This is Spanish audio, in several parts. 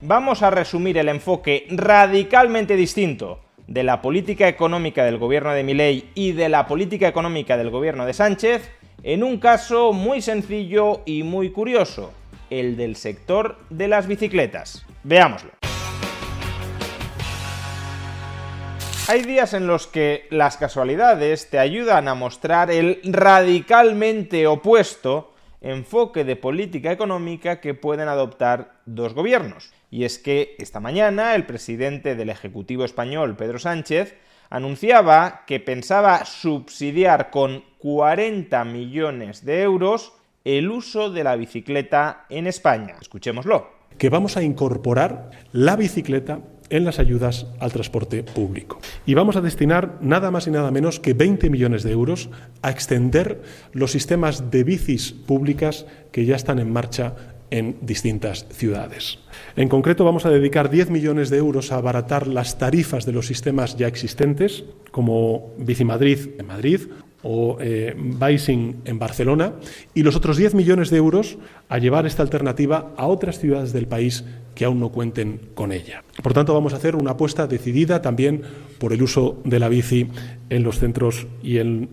Vamos a resumir el enfoque radicalmente distinto de la política económica del gobierno de Milei y de la política económica del gobierno de Sánchez en un caso muy sencillo y muy curioso, el del sector de las bicicletas. Veámoslo. Hay días en los que las casualidades te ayudan a mostrar el radicalmente opuesto enfoque de política económica que pueden adoptar dos gobiernos. Y es que esta mañana el presidente del Ejecutivo español, Pedro Sánchez, anunciaba que pensaba subsidiar con 40 millones de euros el uso de la bicicleta en España. Escuchémoslo. Que vamos a incorporar la bicicleta en las ayudas al transporte público. Y vamos a destinar nada más y nada menos que 20 millones de euros a extender los sistemas de bicis públicas que ya están en marcha en distintas ciudades. En concreto, vamos a dedicar 10 millones de euros a abaratar las tarifas de los sistemas ya existentes, como Bicimadrid en Madrid o Bicing en Barcelona, y los otros 10 millones de euros a llevar esta alternativa a otras ciudades del país que aún no cuenten con ella. Por tanto, vamos a hacer una apuesta decidida también por el uso de la bici en los centros y en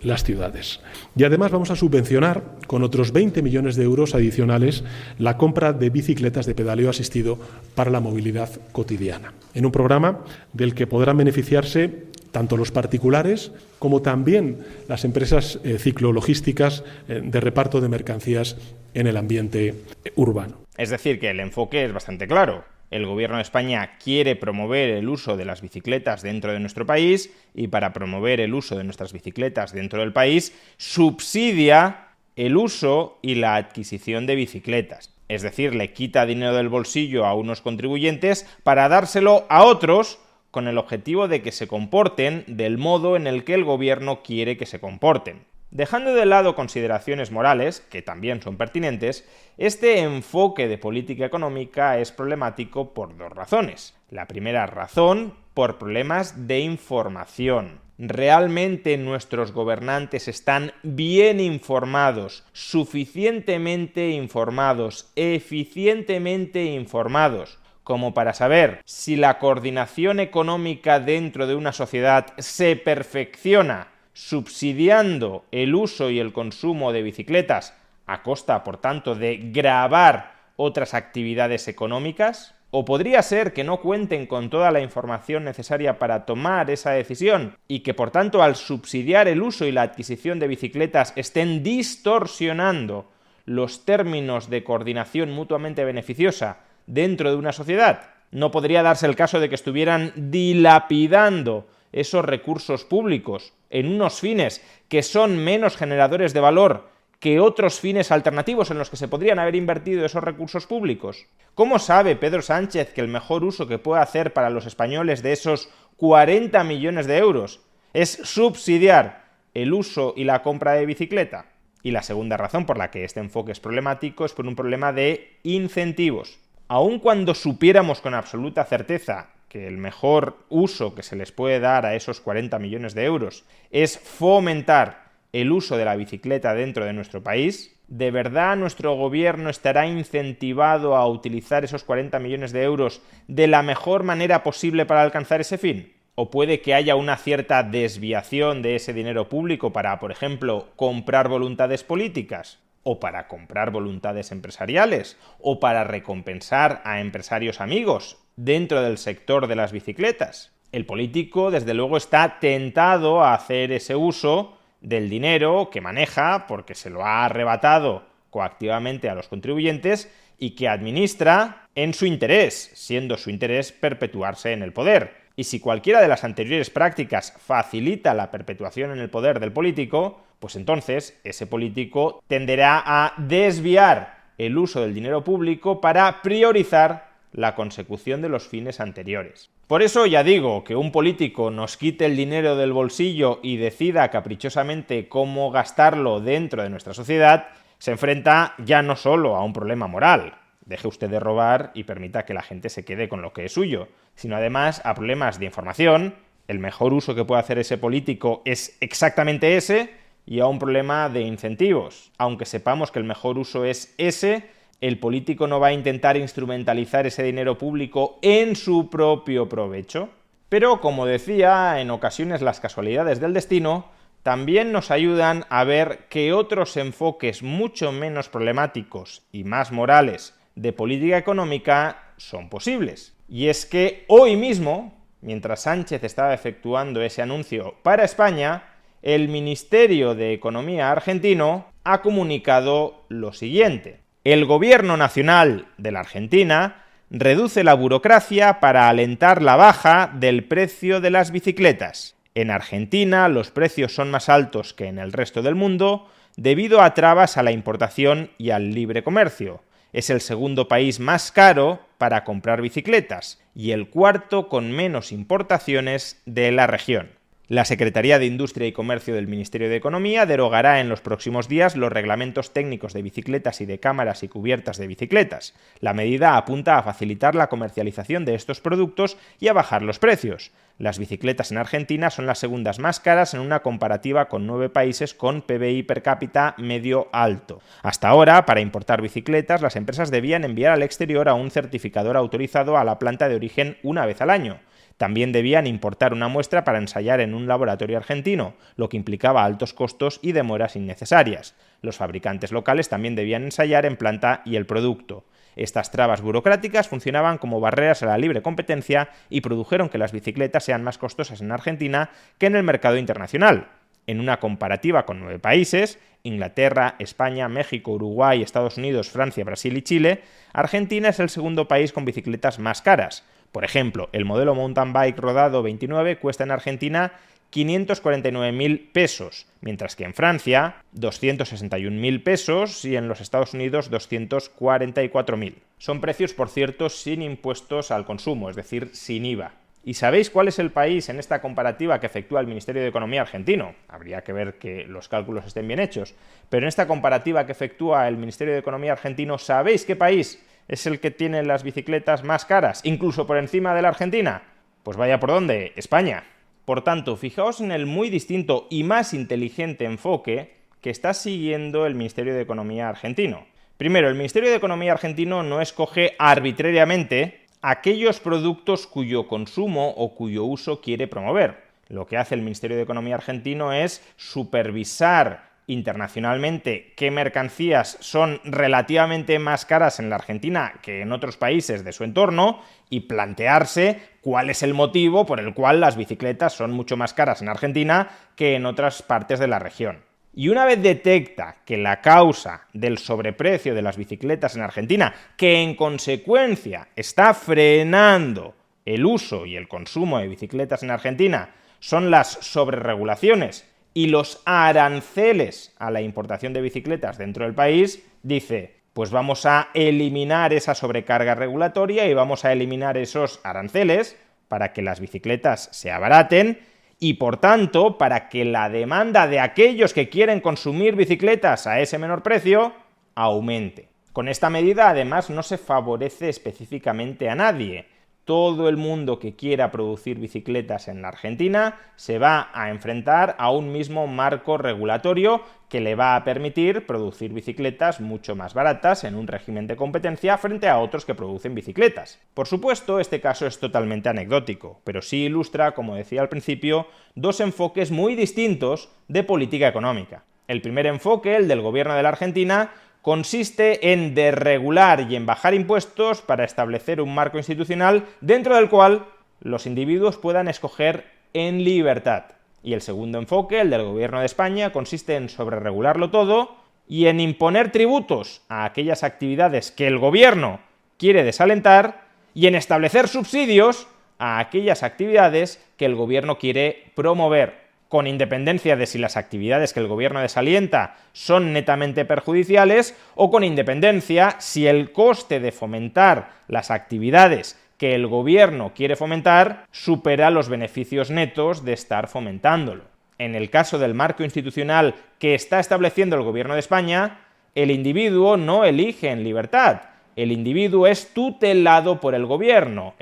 las ciudades. Y además vamos a subvencionar con otros 20 millones de euros adicionales la compra de bicicletas de pedaleo asistido para la movilidad cotidiana, en un programa del que podrán beneficiarse tanto los particulares como también las empresas ciclologísticas de reparto de mercancías en el ambiente urbano. Es decir, que el enfoque es bastante claro. El gobierno de España quiere promover el uso de las bicicletas dentro de nuestro país y para promover el uso de nuestras bicicletas dentro del país subsidia el uso y la adquisición de bicicletas. Es decir, le quita dinero del bolsillo a unos contribuyentes para dárselo a otros con el objetivo de que se comporten del modo en el que el gobierno quiere que se comporten. Dejando de lado consideraciones morales, que también son pertinentes, este enfoque de política económica es problemático por dos razones. La primera razón, por problemas de información. ¿Realmente nuestros gobernantes están bien informados, suficientemente informados, eficientemente informados, como para saber si la coordinación económica dentro de una sociedad se perfecciona subsidiando el uso y el consumo de bicicletas a costa, por tanto, de gravar otras actividades económicas? ¿O podría ser que no cuenten con toda la información necesaria para tomar esa decisión y que, por tanto, al subsidiar el uso y la adquisición de bicicletas estén distorsionando los términos de coordinación mutuamente beneficiosa dentro de una sociedad? ¿No podría darse el caso de que estuvieran dilapidando esos recursos públicos en unos fines que son menos generadores de valor que otros fines alternativos en los que se podrían haber invertido esos recursos públicos? ¿Cómo sabe Pedro Sánchez que el mejor uso que puede hacer para los españoles de esos 40 millones de euros es subsidiar el uso y la compra de bicicleta? Y la segunda razón por la que este enfoque es problemático es por un problema de incentivos. Aun cuando supiéramos con absoluta certeza que el mejor uso que se les puede dar a esos 40 millones de euros es fomentar el uso de la bicicleta dentro de nuestro país, ¿de verdad nuestro gobierno estará incentivado a utilizar esos 40 millones de euros de la mejor manera posible para alcanzar ese fin? ¿O puede que haya una cierta desviación de ese dinero público para, por ejemplo, comprar voluntades políticas? ¿O para comprar voluntades empresariales? ¿O para recompensar a empresarios amigos dentro del sector de las bicicletas? El político, desde luego, está tentado a hacer ese uso del dinero que maneja porque se lo ha arrebatado coactivamente a los contribuyentes y que administra en su interés, siendo su interés perpetuarse en el poder. Y si cualquiera de las anteriores prácticas facilita la perpetuación en el poder del político, pues entonces ese político tenderá a desviar el uso del dinero público para priorizar la consecución de los fines anteriores. Por eso ya digo, que un político nos quite el dinero del bolsillo y decida caprichosamente cómo gastarlo dentro de nuestra sociedad, se enfrenta ya no solo a un problema moral, deje usted de robar y permita que la gente se quede con lo que es suyo, sino además a problemas de información. El mejor uso que puede hacer ese político es exactamente ese, y a un problema de incentivos. Aunque sepamos que el mejor uso es ese, ¿El político no va a intentar instrumentalizar ese dinero público en su propio provecho? Pero, como decía, en ocasiones las casualidades del destino también nos ayudan a ver que otros enfoques mucho menos problemáticos y más morales de política económica son posibles. Y es que hoy mismo, mientras Sánchez estaba efectuando ese anuncio para España, el Ministerio de Economía argentino ha comunicado lo siguiente. El Gobierno Nacional de la Argentina reduce la burocracia para alentar la baja del precio de las bicicletas. En Argentina los precios son más altos que en el resto del mundo debido a trabas a la importación y al libre comercio. Es el segundo país más caro para comprar bicicletas y el cuarto con menos importaciones de la región. La Secretaría de Industria y Comercio del Ministerio de Economía derogará en los próximos días los reglamentos técnicos de bicicletas y de cámaras y cubiertas de bicicletas. La medida apunta a facilitar la comercialización de estos productos y a bajar los precios. Las bicicletas en Argentina son las segundas más caras en una comparativa con 9 países con PBI per cápita medio alto. Hasta ahora, para importar bicicletas, las empresas debían enviar al exterior a un certificador autorizado a la planta de origen una vez al año. También debían importar una muestra para ensayar en un laboratorio argentino, lo que implicaba altos costos y demoras innecesarias. Los fabricantes locales también debían ensayar en planta y el producto. Estas trabas burocráticas funcionaban como barreras a la libre competencia y produjeron que las bicicletas sean más costosas en Argentina que en el mercado internacional. En una comparativa con 9 países, Inglaterra, España, México, Uruguay, Estados Unidos, Francia, Brasil y Chile, Argentina es el segundo país con bicicletas más caras. Por ejemplo, el modelo mountain bike rodado 29 cuesta en Argentina 549.000 pesos, mientras que en Francia 261.000 pesos y en los Estados Unidos 244.000. Son precios, por cierto, sin impuestos al consumo, es decir, sin IVA. ¿Y sabéis cuál es el país en esta comparativa que efectúa el Ministerio de Economía argentino? Habría que ver que los cálculos estén bien hechos. Pero en esta comparativa que efectúa el Ministerio de Economía argentino, ¿sabéis qué país es el que tiene las bicicletas más caras, incluso por encima de la Argentina? Pues vaya por dónde, España. Por tanto, fijaos en el muy distinto y más inteligente enfoque que está siguiendo el Ministerio de Economía argentino. Primero, el Ministerio de Economía argentino no escoge arbitrariamente aquellos productos cuyo consumo o cuyo uso quiere promover. Lo que hace el Ministerio de Economía argentino es supervisar internacionalmente qué mercancías son relativamente más caras en la Argentina que en otros países de su entorno y plantearse cuál es el motivo por el cual las bicicletas son mucho más caras en Argentina que en otras partes de la región. Y una vez detecta que la causa del sobreprecio de las bicicletas en Argentina, que en consecuencia está frenando el uso y el consumo de bicicletas en Argentina, son las sobreregulaciones y los aranceles a la importación de bicicletas dentro del país, dice, pues vamos a eliminar esa sobrecarga regulatoria y vamos a eliminar esos aranceles para que las bicicletas se abaraten y, por tanto, para que la demanda de aquellos que quieren consumir bicicletas a ese menor precio aumente. Con esta medida, además, no se favorece específicamente a nadie. Todo el mundo que quiera producir bicicletas en la Argentina se va a enfrentar a un mismo marco regulatorio que le va a permitir producir bicicletas mucho más baratas en un régimen de competencia frente a otros que producen bicicletas. Por supuesto, este caso es totalmente anecdótico, pero sí ilustra, como decía al principio, dos enfoques muy distintos de política económica. El primer enfoque, el del gobierno de la Argentina, consiste en desregular y en bajar impuestos para establecer un marco institucional dentro del cual los individuos puedan escoger en libertad. Y el segundo enfoque, el del gobierno de España, consiste en sobreregularlo todo y en imponer tributos a aquellas actividades que el gobierno quiere desalentar y en establecer subsidios a aquellas actividades que el gobierno quiere promover, con independencia de si las actividades que el gobierno desalienta son netamente perjudiciales o con independencia si el coste de fomentar las actividades que el gobierno quiere fomentar supera los beneficios netos de estar fomentándolo. En el caso del marco institucional que está estableciendo el gobierno de España, el individuo no elige en libertad. El individuo es tutelado por el gobierno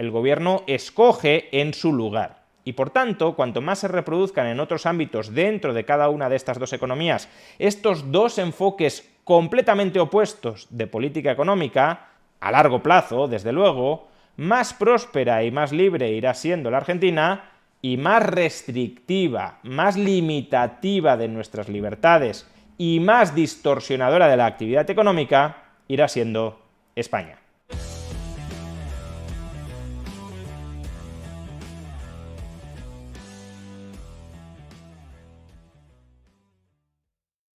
escoge en su lugar. Y por tanto, cuanto más se reproduzcan en otros ámbitos dentro de cada una de estas dos economías estos dos enfoques completamente opuestos de política económica, a largo plazo, desde luego, más próspera y más libre irá siendo la Argentina y más restrictiva, más limitativa de nuestras libertades y más distorsionadora de la actividad económica irá siendo España.